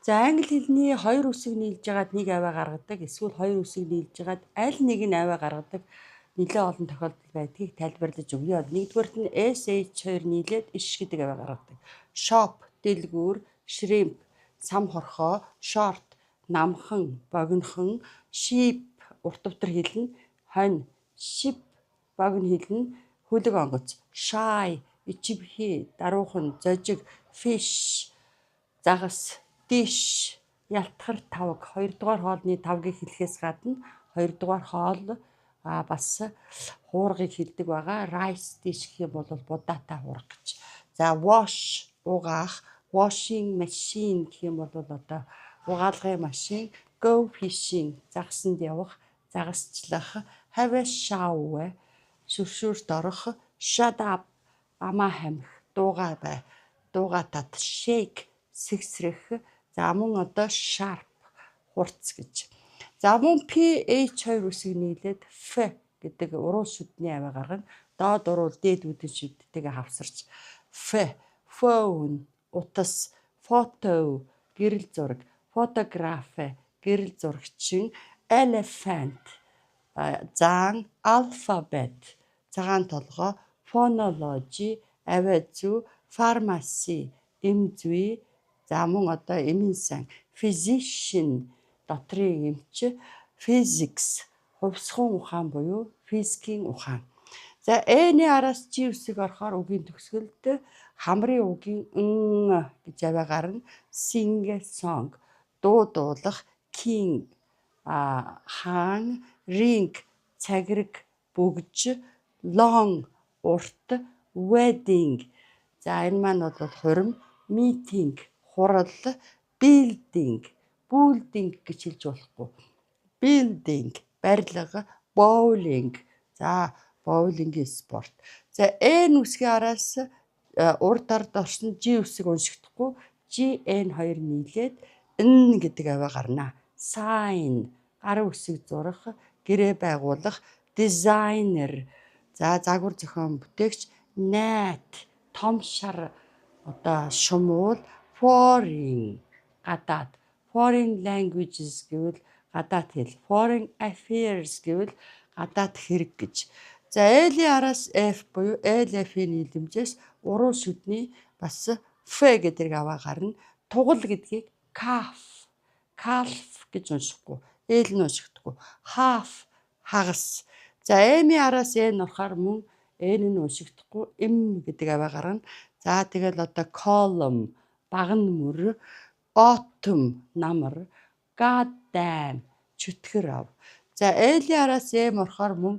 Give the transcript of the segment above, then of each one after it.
За англи хэлний хоёр үсэг нийлж байгаад нэг аваа гаргадаг, эсвэл хоёр үсэг нийлж байгаад аль нэг нь аваа гаргадаг нэлээд олон тохиолдол байдгийг тайлбарлаж өгье. Нэгдүгээрт нь SH2 нийлээд иш гэдэг аваа гаргадаг. Shop, дэлгүүр, shrimp, сам хорхоо, short, намхан, богинохон, sheep, урт утар хэлнэ, хонь, ship, богино хэлнэ, хөлөг онгоц, shy, ичимхий, даруухан, зожиг, fish, загас, dish, ялтгар тавг, хоёрдугаар хоолны тавгийг хэлэхээс гадна хоёрдугаар хоол бас хуургыг хэлдэг байгаа. Rice dish гэх юм бол будаатай хуурга гэж. За wash, угаах, washing machine гэх юм бол одоо угаалгын машин, go fishing, загсанд явах, загасчлах, have a shower, шүршүүрт орох, shut up, амаа хамих, дуугаа бай, дуугаа тат, shake, сэгсрэх. За мөн одоо sharp, хурц гэж. За мөн PH2 үсэг нийлээд F гэдэг уруу шүдний аваа гаргана. Доод уруу дээд үдэн шүдтэйгээ хавсарч F, phone, утас, photo, гэрэл зураг, photograph, гэрэл зурагчин, elephant, заан, alphabet, цагаан толгой, phonology, авиа зүй, pharmacy, эм зүй. За мөн одоо эмийн сан, physician, дотрийн эмч, physics, хувьсгын ухаан буюу физикийн ухаан. За Э-ний араас G үсэг орохоор үгийн төгсгөлд хамрын үгийн н гэж аваа гарна. Sing song, дуулах, king, хаан, ring, цагираг, бөгж, long, урт, wedding. За энэ маань бол хурим, meeting, хурал, building гэж хэлж болохгүй. Building, барилга, bowling. За боулингийн спорт. За N үсгийн араас урд ард орсон G үсэг уншигдахгүй. GN2 нийлээд N гэдэг аваа гарна. Sign, гарын үсэг зурах, гэрээ байгуулах, designer. За загвар зохион бүтээгч, night, том шар одоо шумуул, foreign, гадаад, foreign languages гэвэл гадаад хэл, foreign affairs гэвэл гадаад хэрэг гэж. За L-ийн араас F буюу LF-ийн нийлэмжээс уруу шүдний бас F гэдэг аваа гарна. Тугал гэдгийг calf гэж уншихгүй. L нь уншигдахгүй. Half, хагас. За M-ийн араас N орохоор мөн N нь уншигдахгүй. M гэдэг аваа гарна. За тэгэл одоо column, баган мөр, autumn, намар, goddamn, чөтгөр ав. За L-ийн араас M орохоор мөн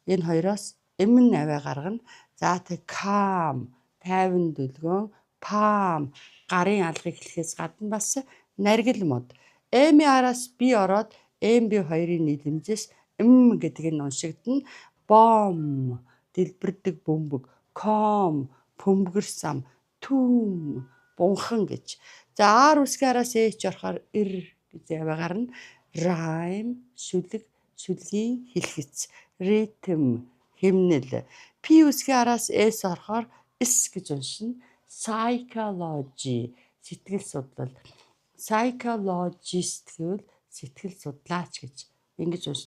энэ хоёроос M нь аваа гаргана. За тэг calm, тайван дүлгөөн, palm, гарын алгыг хэлэхээс гадна бас наргил мод. M-ийн араас B ороод MB хоёрын нийлэмжээс M гэдэг нь уншигдана. Bomb, дэлбэрдэг бөмбөг, comb, пөмбөгөр сам, tomb, бунхан гэж. За R үсгийн араас H орохоор R гэж аваа гарна. Rhyme, шүлэг, шүлгийн хэлхэц, rhythm, хэмнэл. P үсгийн араас S орохоор S гэж уншина. Psychology, сэтгэл судлал. Psychologist гэвэл сэтгэл судлаач гэж ингэж уншина.